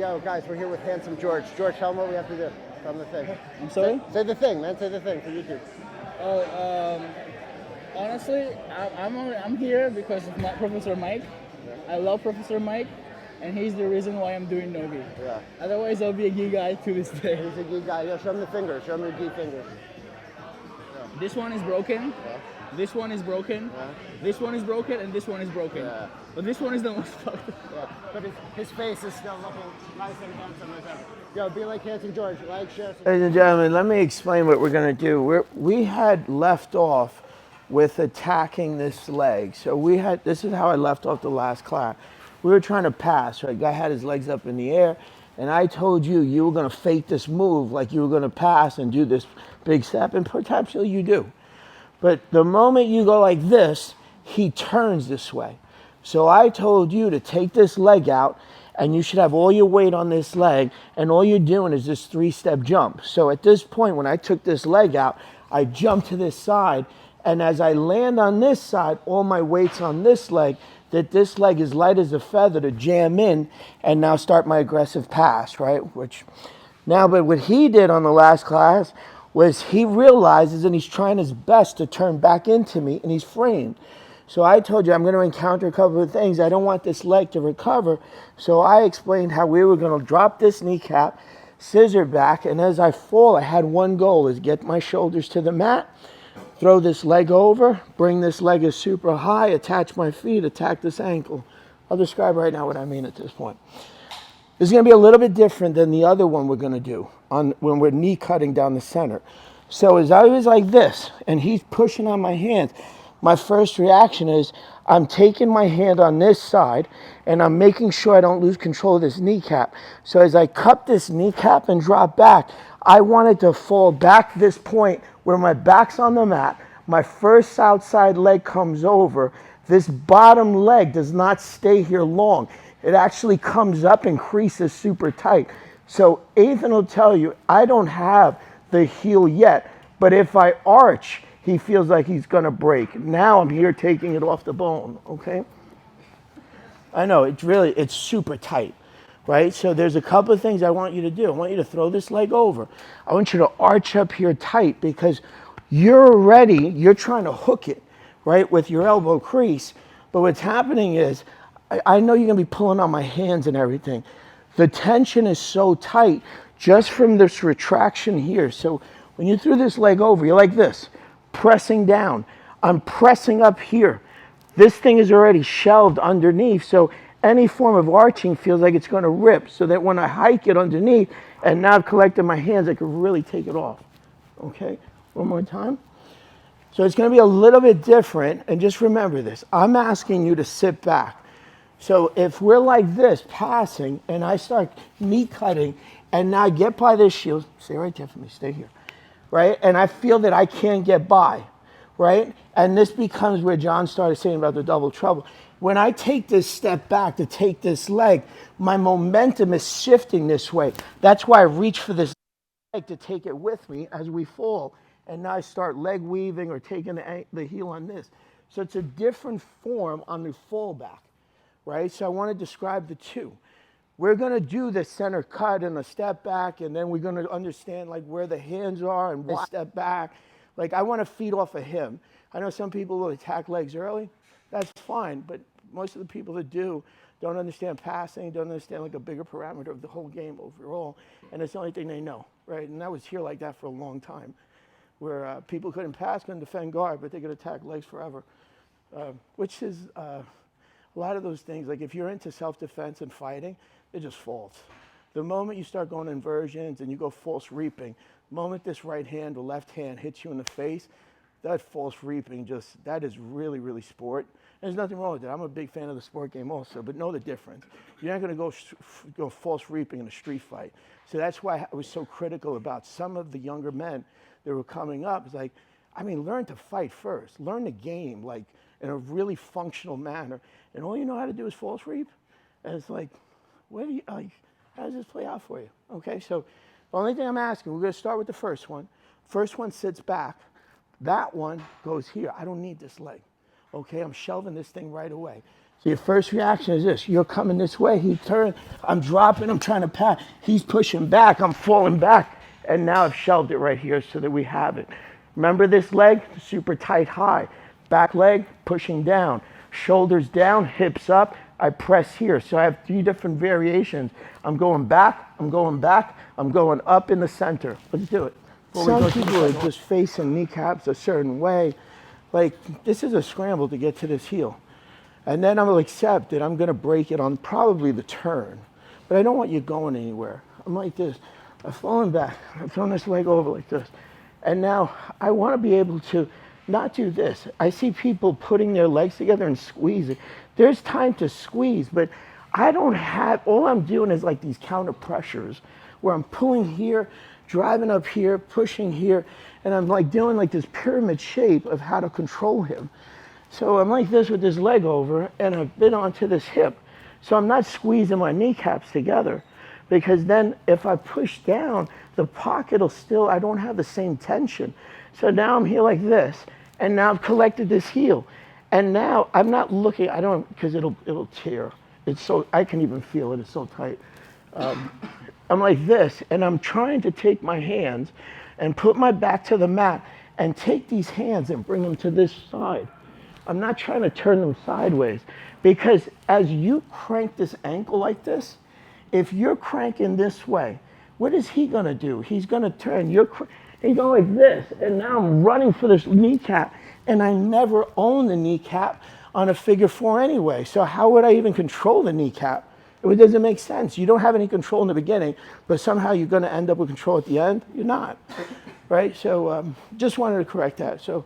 Yo, guys, we're here with Handsome George. George, tell them what we have to do. Tell them the thing. I'm sorry? Say the thing, man. Say the thing for YouTube. Oh, honestly, I'm here because of Professor Mike. I love Professor Mike, and he's the reason why I'm doing no-gi. Yeah. Otherwise, I'll be a gi guy to this day. He's a gi guy. Yo, show him the fingers. Show him your gi fingers. Yeah. This one is broken. Yeah. This one is broken. Yeah. This one is broken, and this one is broken. Yeah. But this one is the most fucked up. Yeah. But his face is still looking nice and handsome as ever. Yo, be like Handsome George. Like, share. Ladies and gentlemen, let me explain what we're going to do. We had left off with attacking this leg. So this is how I left off the last class. We were trying to pass, right? Guy had his legs up in the air, and I told you were going to fake this move like you were going to pass and do this big step, and potentially you do. But the moment you go like this, he turns this way. So I told you to take this leg out, and you should have all your weight on this leg, and all you're doing is this 3-step jump. So at this point, when I took this leg out, I jumped to this side, and as I land on this side, all my weight's on this leg, that this leg is light as a feather to jam in and now start my aggressive pass, right? But what he did on the last class was he realizes and he's trying his best to turn back into me, and he's framed. So I told you I'm going to encounter a couple of things. I don't want this leg to recover. So I explained how we were going to drop this kneecap, scissor back, and as I fall, I had one goal, is get my shoulders to the mat, throw this leg over, bring this leg as super high, attach my feet, attack this ankle. I'll describe right now what I mean at this point. This is going to be a little bit different than the other one we're going to do when we're knee cutting down the center. So as I was like this, and he's pushing on my hands, my first reaction is I'm taking my hand on this side and I'm making sure I don't lose control of this kneecap. So as I cup this kneecap and drop back, I wanted to fall back this point where my back's on the mat, my first outside leg comes over, this bottom leg does not stay here long. It actually comes up and creases super tight. So Ethan will tell you, I don't have the heel yet, but if I arch, he feels like he's going to break. Now I'm here taking it off the bone, okay? I know, it's super tight, right? So there's a couple of things I want you to do. I want you to throw this leg over. I want you to arch up here tight because you're trying to hook it, right, with your elbow crease. But what's happening is, I know you're going to be pulling on my hands and everything. The tension is so tight just from this retraction here. So when you threw this leg over, you're like this, pressing down. I'm pressing up here. This thing is already shelved underneath, so any form of arching feels like it's going to rip, so that when I hike it underneath and now I've collected my hands, I can really take it off. Okay, one more time. So it's going to be a little bit different, and just remember this. I'm asking you to sit back. So if we're like this, passing, and I start knee cutting, and now I get by this shield, stay right there for me, stay here, right? And I feel that I can't get by, right? And this becomes where John started saying about the double trouble. When I take this step back to take this leg, my momentum is shifting this way. That's why I reach for this leg to take it with me as we fall. And now I start leg weaving or taking the heel on this. So it's a different form on the fall back, right? So I want to describe the two. We're going to do the center cut and a step back, and then we're going to understand like where the hands are and what step back. Like I want to feed off of him. I know some people will attack legs early. That's fine, but most of the people that don't understand passing, don't understand like a bigger parameter of the whole game overall, and it's the only thing they know, right? And that was here like that for a long time, where people couldn't pass, couldn't defend guard, but they could attack legs forever, which is a lot of those things. Like if you're into self-defense and fighting, they're just false. The moment you start going inversions and you go false reaping, the moment this right hand or left hand hits you in the face, that false reaping that is really, really sport. And there's nothing wrong with that. I'm a big fan of the sport game also, but know the difference. You're not going to go false reaping in a street fight. So that's why I was so critical about some of the younger men that were coming up. It's like, I mean, learn to fight first. Learn the game like in a really functional manner. And all you know how to do is false reap. And it's like, how does this play out for you? Okay, so the only thing I'm asking, we're going to start with the first one. First one sits back. That one goes here. I don't need this leg. Okay, I'm shelving this thing right away. So your first reaction is this. You're coming this way. He turned. I'm dropping. I'm trying to pass. He's pushing back. I'm falling back. And now I've shelved it right here so that we have it. Remember this leg? Super tight high. Back leg pushing down. Shoulders down, hips up. I press here. So I have 3 different variations. I'm going back. I'm going back. I'm going up in the center. Let's do it. Some people are just facing kneecaps a certain way. Like, this is a scramble to get to this heel. And then I'm going to accept that I'm going to break it on probably the turn. But I don't want you going anywhere. I'm like this. I'm falling back. I'm throwing this leg over like this. And now I want to be able to not do this. I see people putting their legs together and squeezing. There's time to squeeze, but I don't have, all I'm doing is like these counter pressures where I'm pulling here, driving up here, pushing here, and I'm like doing like this pyramid shape of how to control him. So I'm like this with this leg over, and I've been onto this hip. So I'm not squeezing my kneecaps together, because then if I push down, the pocket will still, I don't have the same tension. So now I'm here like this, and now I've collected this heel. And now I'm not looking, I don't, because it'll tear. It's so, I can even feel it, it's so tight. I'm like this, and I'm trying to take my hands and put my back to the mat and take these hands and bring them to this side. I'm not trying to turn them sideways, because as you crank this ankle like this, if you're cranking this way, what is he gonna do? He's gonna turn, you go like this, and now I'm running for this kneecap, and I never own the kneecap on a figure 4 anyway, so how would I even control the kneecap? It doesn't make sense. You don't have any control in the beginning, but somehow you're gonna end up with control at the end. You're not, right? So just wanted to correct that. So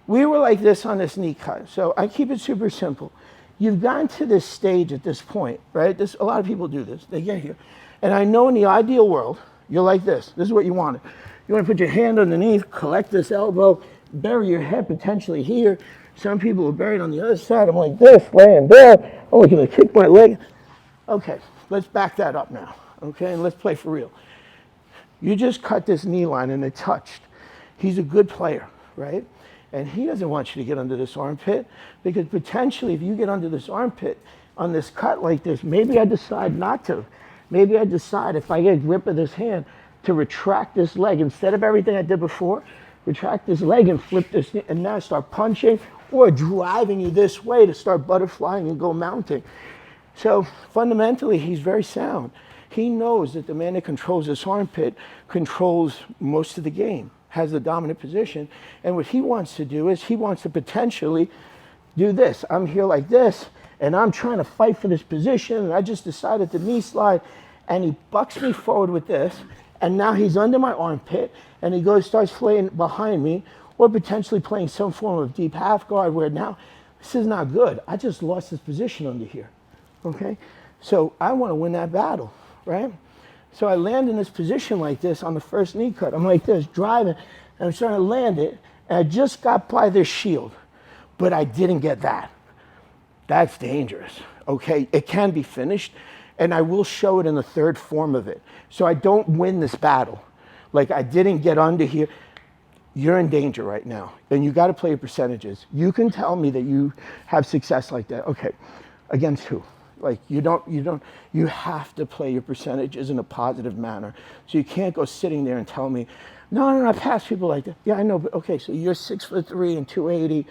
we were like this on this knee cut. So I keep it super simple. You've gotten to this stage at this point, right? A lot of people do this. They get here. And I know in the ideal world, you're like this. This is what you wanted. You want to put your hand underneath, collect this elbow, bury your head potentially here. Some people are buried on the other side. I'm like this, laying down. I'm going to kick my leg. Okay, let's back that up now. Okay, and let's play for real. You just cut this knee line and it touched. He's a good player, right? And he doesn't want you to get under this armpit, because potentially if you get under this armpit on this cut like this, maybe I decide not to. Maybe I decide, if I get a grip of this hand, to retract this leg. Instead of everything I did before, retract this leg and flip this knee, and now start punching or driving you this way to start butterflying and go mounting. So fundamentally, he's very sound. He knows that the man that controls this armpit controls most of the game, has the dominant position. And what he wants to do is he wants to potentially do this. I'm here like this, and I'm trying to fight for this position, and I just decided to knee slide, and he bucks me forward with this, and now he's under my armpit, and he starts playing behind me, or potentially playing some form of deep half guard, where now this is not good. I just lost this position under here, okay? So I want to win that battle, right? So I land in this position like this on the first knee cut. I'm like this, driving, and I'm trying to land it, and I just got by this shield, but I didn't get that. That's dangerous, okay? It can be finished, and I will show it in the third form of it. So I don't win this battle. Like, I didn't get under here. You're in danger right now, and you got to play your percentages. You can tell me that you have success like that. Okay, against who? Like, you have to play your percentages in a positive manner. So you can't go sitting there and tell me, no, I pass people like that. Yeah, I know, but okay, so you're 6'3" and 280,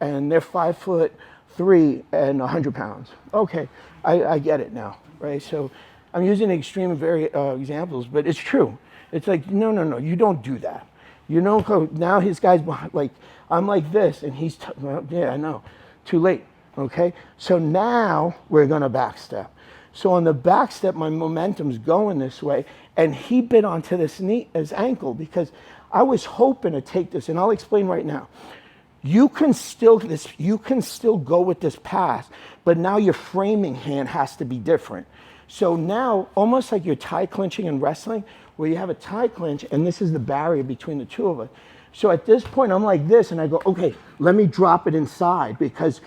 and they're 5'3" and 100 pounds. Okay, I get it now, right? So I'm using extreme examples, but it's true. It's like, no, you don't do that. You don't go, now his guy's behind, like, I'm like this, and he's, well, yeah, I know, too late. Okay, so now we're gonna backstep. So on the backstep, my momentum's going this way, and he bit onto this knee, his ankle, because I was hoping to take this, and I'll explain right now. You can still go with this pass, but now your framing hand has to be different. So now, almost like you're tie clinching in wrestling, where you have a tie clinch, and this is the barrier between the two of us. So at this point, I'm like this, and I go, okay, let me drop it inside, because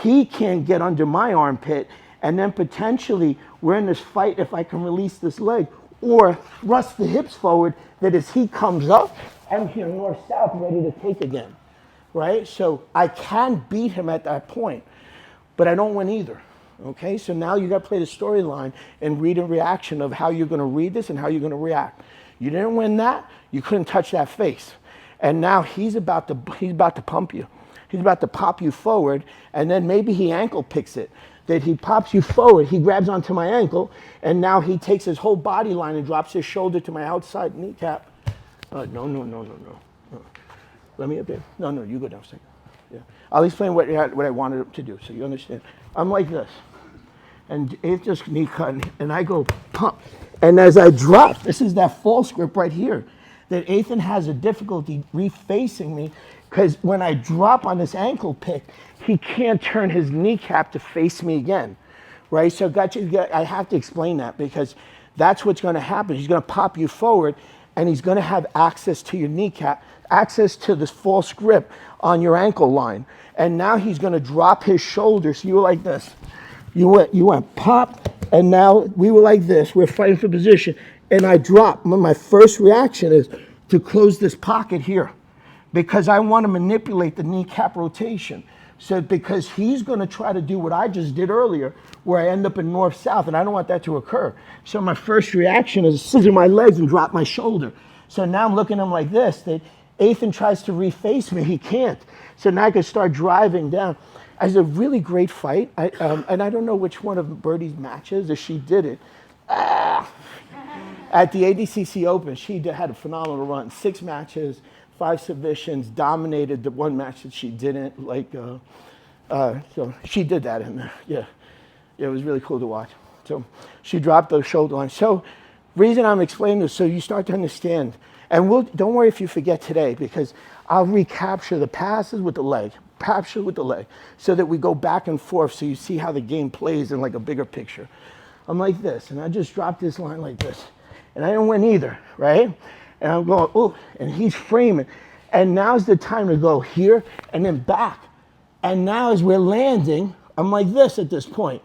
he can't get under my armpit, and then potentially we're in this fight if I can release this leg or thrust the hips forward, that as he comes up, I'm here north-south ready to take again, right? So I can beat him at that point. but I don't win either. Okay, so now you got to play the storyline and read a reaction of how you're going to read this and how you're going to react. You didn't win that, you couldn't touch that face. And now he's about to pump you. He's about to pop you forward, and then maybe he ankle picks it. That he pops you forward, he grabs onto my ankle, and now he takes his whole body line and drops his shoulder to my outside kneecap. No. Let me up there. No, you go down a second. Yeah. I'll explain what I wanted him to do so you understand. I'm like this. And it's just knee cut, and I go pump. And as I drop, this is that false grip right here, that Ethan has a difficulty refacing me, because when I drop on this ankle pick, he can't turn his kneecap to face me again, right? So I have to explain that, because that's what's going to happen. He's going to pop you forward, and he's going to have access to your kneecap, access to this false grip on your ankle line. And now he's going to drop his shoulder. So you were like this. You went pop, and now we were like this. We're fighting for position, and I drop. My first reaction is to close this pocket here, because I want to manipulate the kneecap rotation. So because he's going to try to do what I just did earlier, where I end up in north-south, and I don't want that to occur. So my first reaction is to scissor my legs and drop my shoulder. So now I'm looking at him like this, that Ethan tries to reface me, he can't. So now I can start driving down. It was a really great fight, and I don't know which one of Birdie's matches, if she did it. At the ADCC Open, she had a phenomenal run. 6 matches, 5 submissions, dominated the one match that she didn't. So she did that in there. Yeah, it was really cool to watch. So she dropped the shoulder line. So reason I'm explaining this, so you start to understand. And don't worry if you forget today, because I'll recapture the passes with the leg, so that we go back and forth, so you see how the game plays in like a bigger picture. I'm like this, and I just dropped this line like this, and I didn't win either, right? And I'm going, oh, and he's framing. And now's the time to go here and then back. And now as we're landing, I'm like this at this point.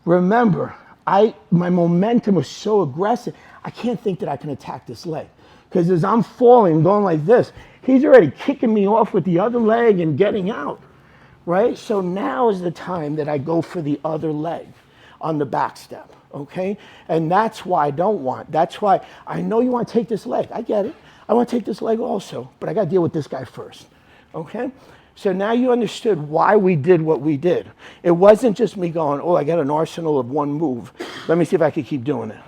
Remember, my momentum was so aggressive, I can't think that I can attack this leg. Because as I'm falling, going like this, he's already kicking me off with the other leg and getting out, right? So now is the time that I go for the other leg on the back step, okay? And that's why I don't want. That's why I know you want to take this leg. I get it. I want to take this leg also, but I got to deal with this guy first, okay? So now you understood why we did what we did. It wasn't just me going, oh, I got an arsenal of one move. Let me see if I can keep doing it.